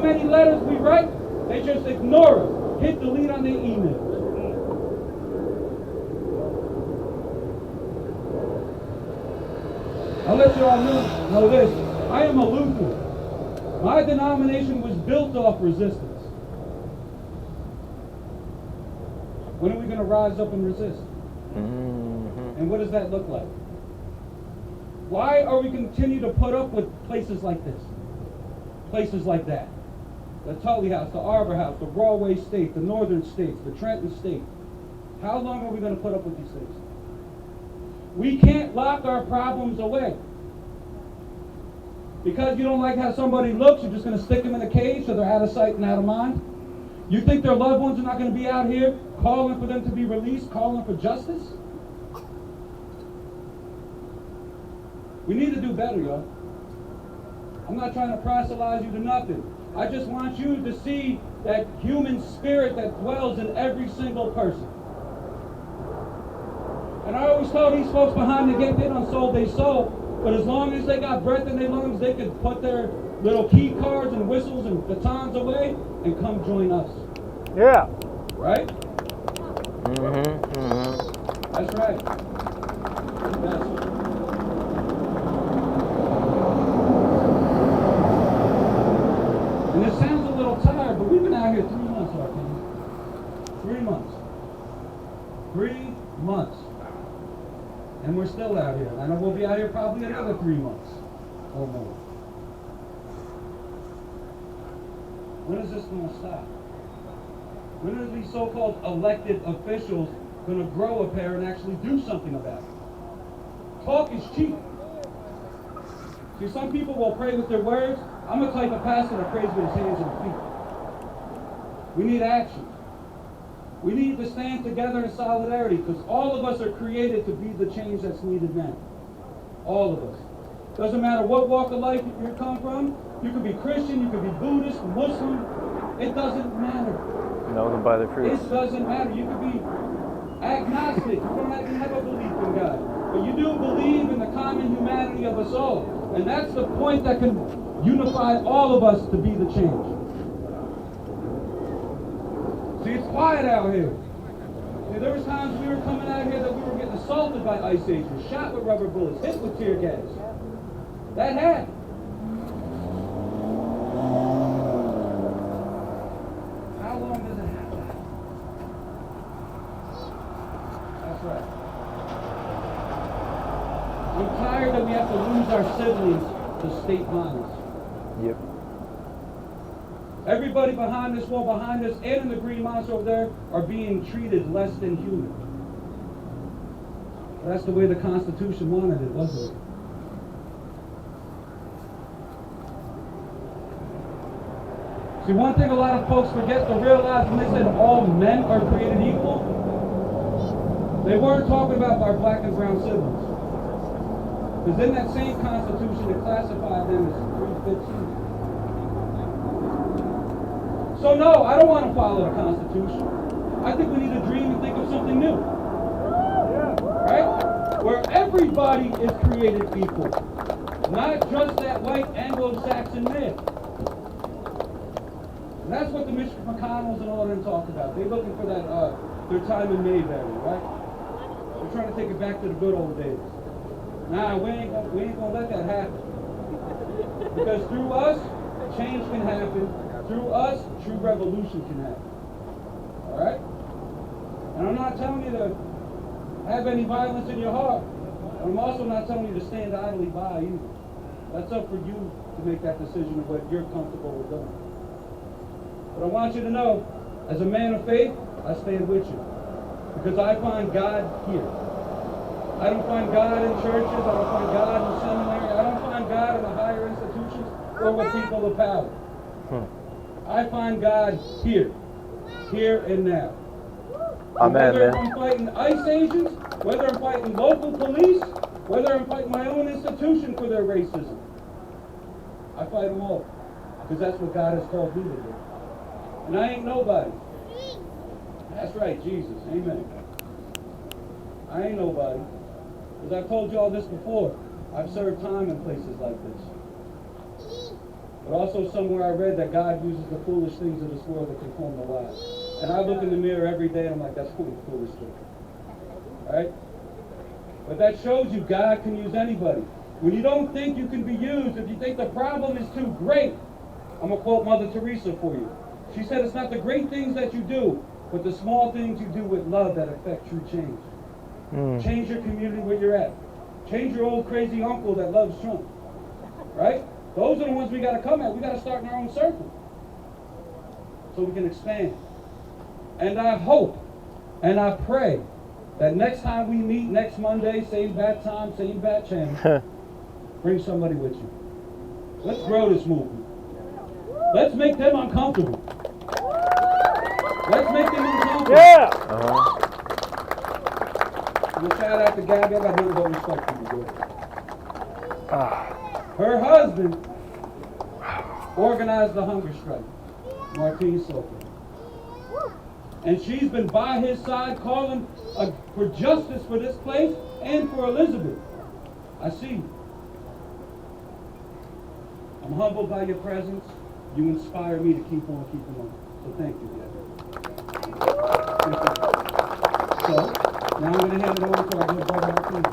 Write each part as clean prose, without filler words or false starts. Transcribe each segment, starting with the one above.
many letters we write, they just ignore us. Hit delete on their emails. I'll let you all know this. I am a Lutheran. My denomination was built off resistance. When are we going to rise up and resist? And what does that look like? Why are we continue to put up with places like this? Places like that? The Tully House, the Arbor House, the Broadway State, the Northern States, the Trenton State. How long are we going to put up with these things? We can't lock our problems away. Because you don't like how somebody looks, you're just going to stick them in a cage so they're out of sight and out of mind? You think their loved ones are not going to be out here calling for them to be released, calling for justice? We need to do better, y'all. I'm not trying to proselytize you to nothing. I just want you to see that human spirit that dwells in every single person. And I always tell these folks behind the gate, they done sold their soul. But as long as they got breath in their lungs, they could put their little key cards and whistles and batons away and come join us. Yeah. Right? That's right. Yes. And it sounds a little tired, but we've been out here 3 months, Arcane. 3 months. 3 months. And we're still out here. I know we'll be out here probably another 3 months or more. When is this going to stop? When are these so-called elected officials going to grow a pair and actually do something about it? Talk is cheap. See, some people will pray with their words. I'm a type of pastor that prays with his hands and feet. We need action. We need to stand together in solidarity because all of us are created to be the change that's needed now. All of us. Doesn't matter what walk of life you come from. You could be Christian, you could be Buddhist, Muslim. It doesn't matter. Know them by their fruits. It doesn't matter. You could be agnostic. You don't even have a belief in God. But you do believe in the common humanity of us all. And that's the point that can unify all of us to be the change. See, it's quiet out here. See, there was times we were coming out here that we were getting assaulted by ICE agents, shot with rubber bullets, hit with tear gas. That happened. How long does it happen? That's right. I'm tired that we have to lose our siblings to state violence. Yep. Everybody behind this wall, behind us, and in the green monster over there are being treated less than human. That's the way the Constitution wanted it, wasn't it? See, one thing a lot of folks forget to realize when they said all men are created equal, they weren't talking about our black and brown siblings. Because in that same Constitution, it classified them as 315. So no, I don't want to follow the Constitution. I think we need to dream and think of something new. Right? Where everybody is created equal. Not just that white Anglo-Saxon male. And that's what the Mitch McConnells and all of them talk about. They're looking for that, their time in Mayberry, right? They're trying to take it back to the good old days. Nah, we ain't gonna let that happen. Because through us, change can happen. Through us, true revolution can happen. Alright? And I'm not telling you to have any violence in your heart. And I'm also not telling you to stand idly by either. That's up for you to make that decision of what you're comfortable with doing. But I want you to know, as a man of faith, I stand with you. Because I find God here. I don't find God in churches. I don't find God in seminary. I don't find God in the higher institutions or with people of power. I find God here and now. Amen, whether man. I'm fighting ICE agents, whether I'm fighting local police, whether I'm fighting my own institution for their racism, I fight them all. Because that's what God has called me to do. And I ain't nobody. That's right, Jesus. Amen. I ain't nobody. As I've told you all this before, I've served time in places like this. But also somewhere I read that God uses the foolish things of this world to conform the wise. And I look in the mirror every day and I'm like, that's cool, foolish thing. Right? But that shows you God can use anybody. When you don't think you can be used, if you think the problem is too great, I'm going to quote Mother Teresa for you. She said it's not the great things that you do, but the small things you do with love that affect true change. Change your community where you're at. Change your old crazy uncle that loves Trump. Right? Those are the ones we got to come at. We got to start in our own circle so we can expand. And I hope and I pray that next time we meet next Monday, same bat time, same bat channel, bring somebody with you. Let's grow this movement. Let's make them uncomfortable. Let's make them uncomfortable. Yeah! I'm going to shout out to Gabby. I got nothing but respect for you, girl. Her husband organized the hunger strike, Martine Soka. And she's been by his side calling for justice for this place and for Elizabeth. I see you. I'm humbled by your presence. You inspire me to keep on keeping on. So thank you, Gabby. So, now I'm going to hand it over to our good brother Martine.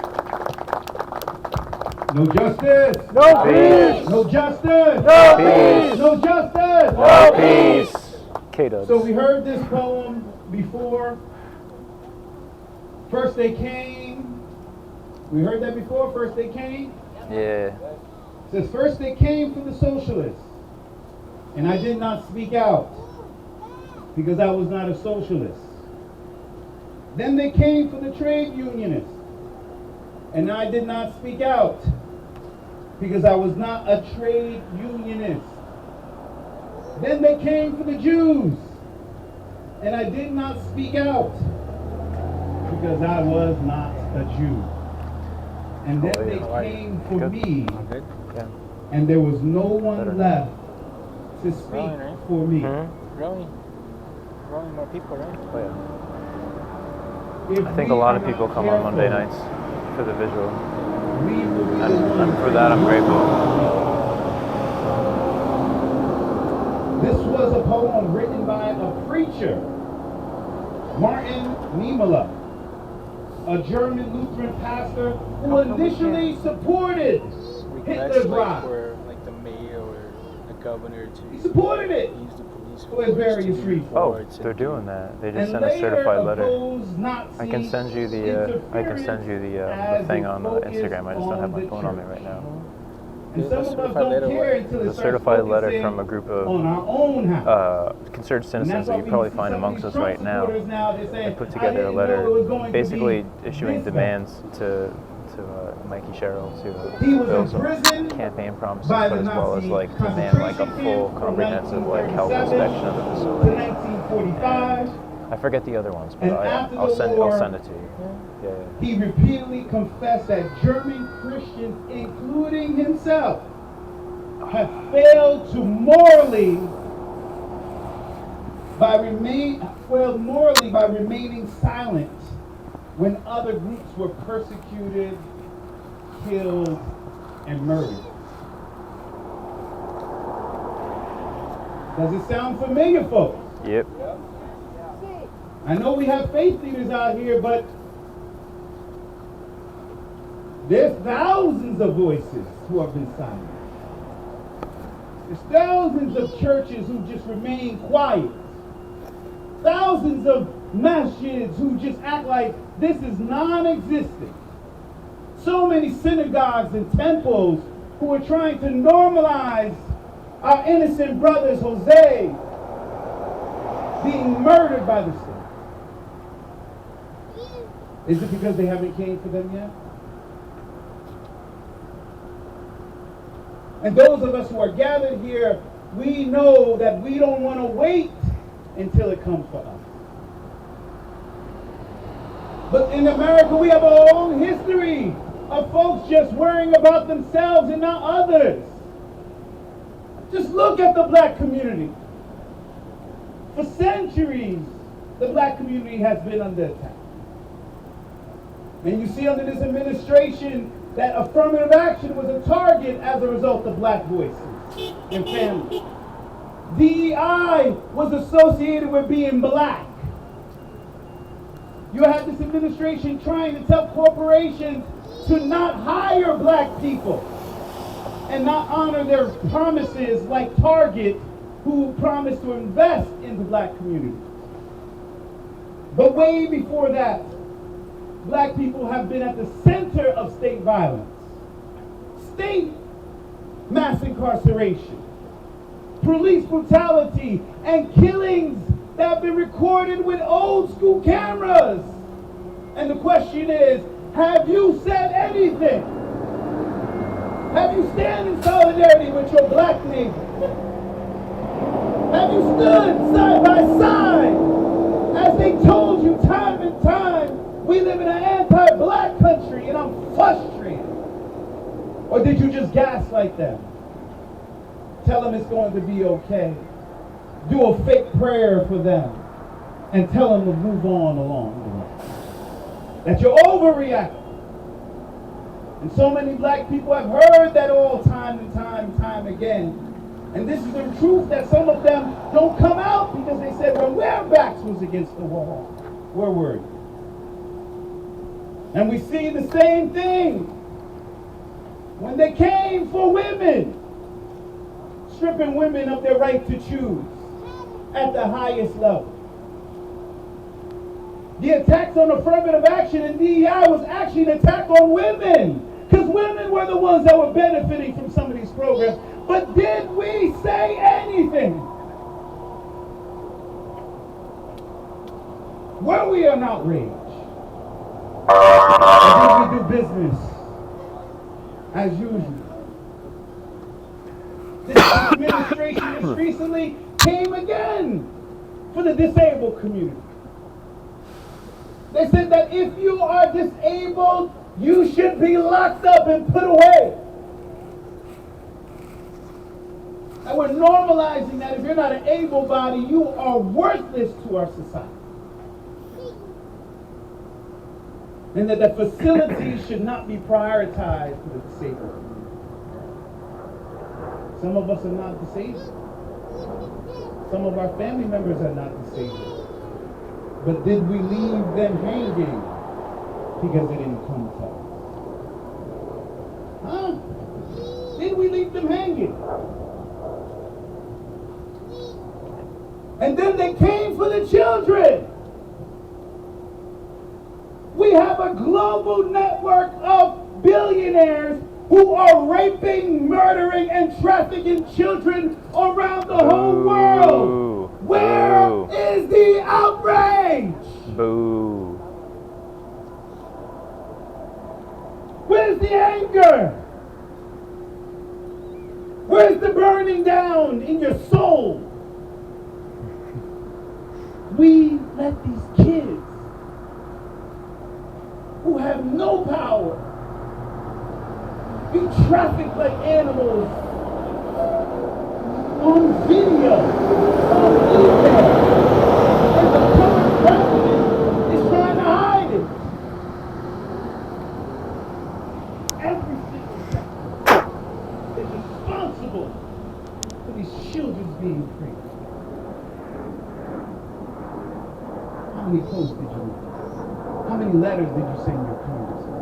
No justice! No peace! No justice! No peace! No justice! No peace! K-Dubs. So we heard this poem before. First they came. We heard that before? First they came? Yeah. It says, first they came for the socialists. And I did not speak out because I was not a socialist. Then they came for the trade unionists. And I did not speak out because I was not a trade unionist. Then they came for the Jews. And I did not speak out because I was not a Jew. And then they came for me. And there was no one left to speak for me. Growing more people, right? Oh, yeah. I think a lot of people come on Monday nights for the visual. And for that, I'm grateful. This was a poem written by a preacher, Martin Niemöller, a German Lutheran pastor who initially supported Hitler's rise. For like the mayor or the governor to He supported it use the police for his various reasons. Oh, they're doing that. They just And sent a later certified letter. opposed Nazi I can send you the thing on Instagram. I just don't have my phone on me right now. And some of us don't care until it The starts certified letter focusing from a group on our of own house. concerned And citizens that's that why you we probably see find some of amongst these us right Trump now. supporters now, they're saying, They put "I together a didn't know it letter was going to basically be issuing this bad." demands to Mikey Sherrill He to was build some imprisoned campaign promises, by but the as well as Nazi like demand like a concentration full camp from comprehensive like health 1937 inspection of the to facility. 1945. I forget the other ones, but And after the I'll war, send it to you. Yeah. He repeatedly confessed that German Christians, including himself, have failed to morally by remaining silent when other groups were persecuted, killed, and murdered. Does it sound familiar, folks? Yep. I know we have faith leaders out here, but there's thousands of voices who have been silent. There's thousands of churches who just remain quiet. Thousands of masjids who just act like this is non-existent. So many synagogues and temples who are trying to normalize our innocent brothers, Jose, being murdered by the state. Is it because they haven't came for them yet? And those of us who are gathered here, we know that we don't want to wait until it comes for us. But in America, we have a whole history of folks just worrying about themselves and not others. Just look at the black community. For centuries, the black community has been under attack. And you see under this administration that affirmative action was a target as a result of black voices. and family. DEI was associated with being black. You had this administration trying to tell corporations to not hire black people and not honor their promises, like Target, who promised to invest in the black community. But way before that, black people have been at the center of state violence, state mass incarceration, police brutality, and killings that have been recorded with old school cameras. And the question is, have you said anything? Have you stand in solidarity with your black neighbor? Have you stood side by side as they told you time and time, we live in an anti-black country and I'm frustrated? Or did you just gaslight them? Tell them it's going to be okay. Do a fake prayer for them and tell them to move on along the way. That you're overreacting. And so many black people have heard that all time and time again. And this is the truth that some of them don't come out because they said, well, their backs was against the wall. We're worried. And we see the same thing when they came for women, stripping women of their right to choose at the highest level. The attacks on affirmative action in DEI was actually an attack on women, because women were the ones that were benefiting from some of these programs. But did we say anything? Were we an outrage? Or did we do business as usual? This administration just recently came again for the disabled community. They said that if you are disabled, you should be locked up and put away. And we're normalizing that if you're not an able body, you are worthless to our society. And that the facilities should not be prioritized for the disabled. Some of us are not disabled. Some of our family members are not disabled. But did we leave them hanging because they didn't come to us? Huh? Did we leave them hanging? And then they came for the children. We have a global network of billionaires who are raping, murdering, and trafficking children around the whole world. Where is the outrage? Boo. Where's the anger? Where's the burning down in your soul? We let these kids who have no power be trafficked like animals on video, on email, and the current president is trying to hide it. Every single sector is responsible for these children being free. How many posts did you make? How many letters did you send your congressmen?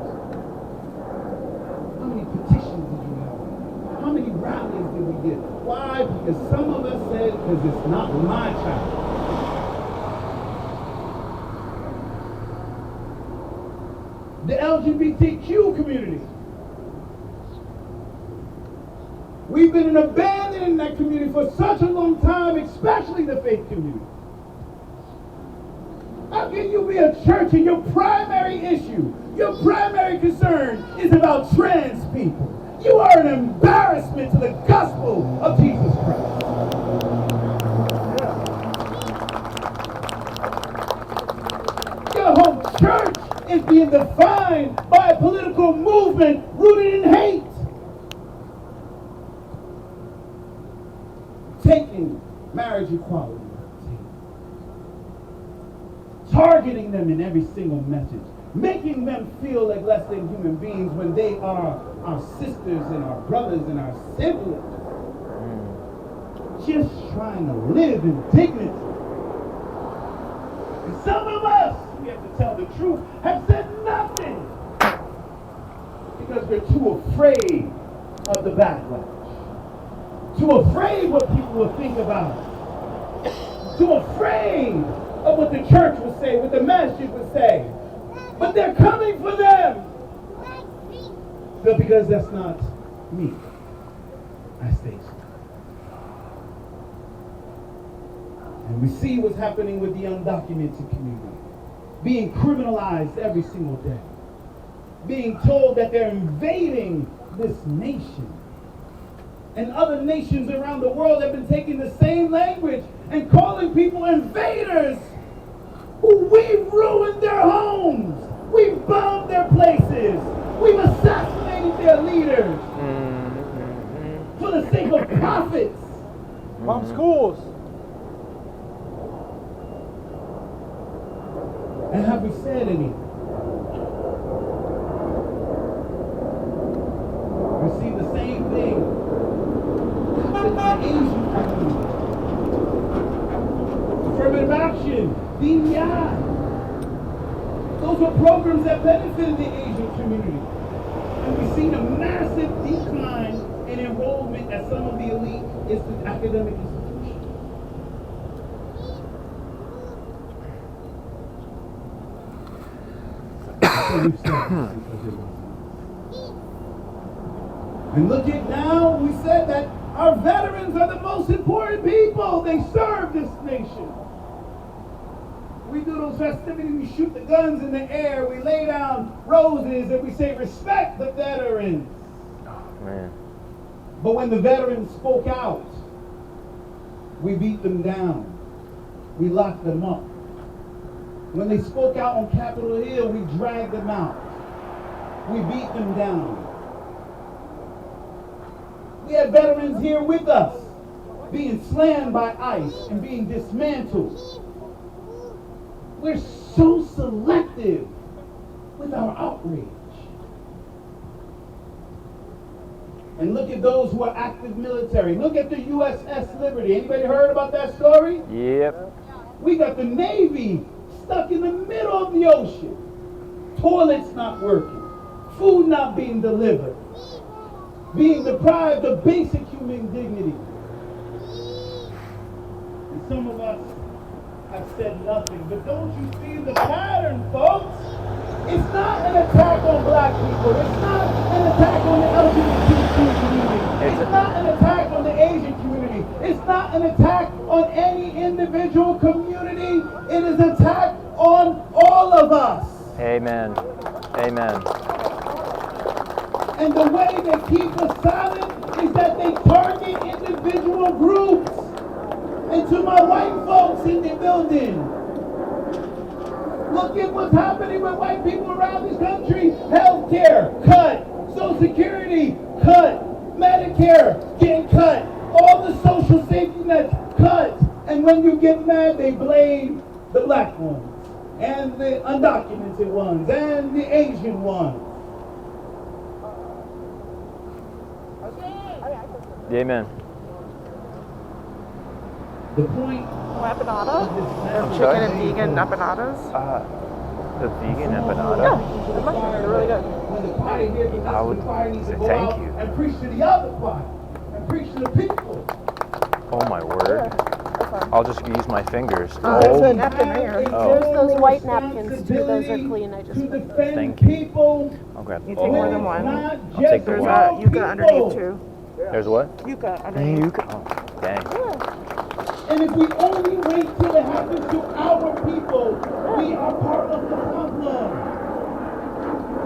How many petitions did you have? How many rallies did we get? Why? Because some of us said, because it's not my child. The LGBTQ community. We've been abandoning that community for such a long time, especially the faith community. How can you be a church and your primary issue, your primary concern is about trans people? You are an embarrassment to the gospel of Jesus Christ. Your whole church is being defined by a political movement rooted in hate. Taking marriage equality. Targeting them in every single message, making them feel like less than human beings when they are our sisters and our brothers and our siblings. just trying to live in dignity. And some of us, we have to tell the truth, have said nothing because we're too afraid of the backlash. Too afraid what people will think about us. Too afraid of what the church will say, what the masjid will say. But they're coming for them. But because that's not me, I stay strong. And we see what's happening with the undocumented community. Being criminalized every single day. Being told that they're invading this nation. And other nations around the world have been taking the same language and calling people invaders who we've ruined their homes. We've bombed their places. We've assassinated their leaders for the sake of profits. Bomb schools. And have we said anything? We see the same thing in the Asian community. Affirmative action, DEI. Those were programs that benefited the Asian community. And we've seen a massive decline in enrollment at some of the elite academic institutions. So we've said and look at now, we said that our veterans are the most important people. They serve this nation. We do those festivities, we shoot the guns in the air, we lay down roses, and we say, respect the veterans. Oh, man. But when the veterans spoke out, we beat them down. We locked them up. When they spoke out on Capitol Hill, we dragged them out. We beat them down. We had veterans here with us, being slammed by ICE and being dismantled. We're so selective with our outrage. And look at those who are active military. Look at the USS Liberty. Anybody heard about that story? Yep. We got the Navy stuck in the middle of the ocean. Toilets not working. Food not being delivered. Being deprived of basic human dignity. And some of us have said nothing. But don't you see the pattern, folks? It's not an attack on black people. It's not an attack on the LGBTQ community. It's not an attack on the Asian community. It's not an attack on any individual community. It is an attack on all of us. Amen. Amen. And the way they keep us silent is that they target individual groups. And to my white folks in the building, look at what's happening with white people around this country. Healthcare, cut. Social Security, cut. Medicare, getting cut. All the social safety nets, cut. And when you get mad, they blame the black ones, and the undocumented ones, and the Asian ones. Amen. The point Empanada? of this Chicken and vegan empanadas? The vegan Yeah, empanada. the mushrooms are really good. when the choir here, the I would choir needs to say go thank out you. and preach to the other choir, and preach to the people. Oh my word. I'll just use my fingers. There's a Oh, napkin right here. Oh. There's those white napkins too. Those are clean. I just To put those. defend Thank you. people. I'll grab You all take more of than them. one. Not I'll just take the There's one. a yuca underneath too. There's what? Yuca underneath. Oh, dang. And if we only wait till it happens to our people, we are part of the problem.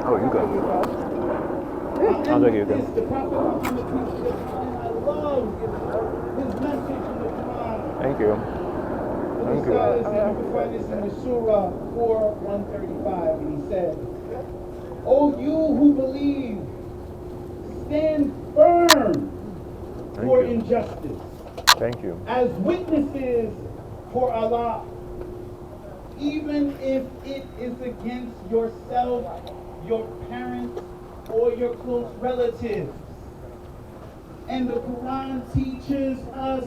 Oh, you go. I'll take you. The Prophet Muhammad, peace be upon him, I love his message in the Quran. Thank you. Thank you. You can find this in the Surah 4:135, and he said, "O you who believe, stand firm for Thank you. injustice, Thank you. as witnesses for Allah, even if it is against yourself, your parents, or your close relatives." And the Quran teaches us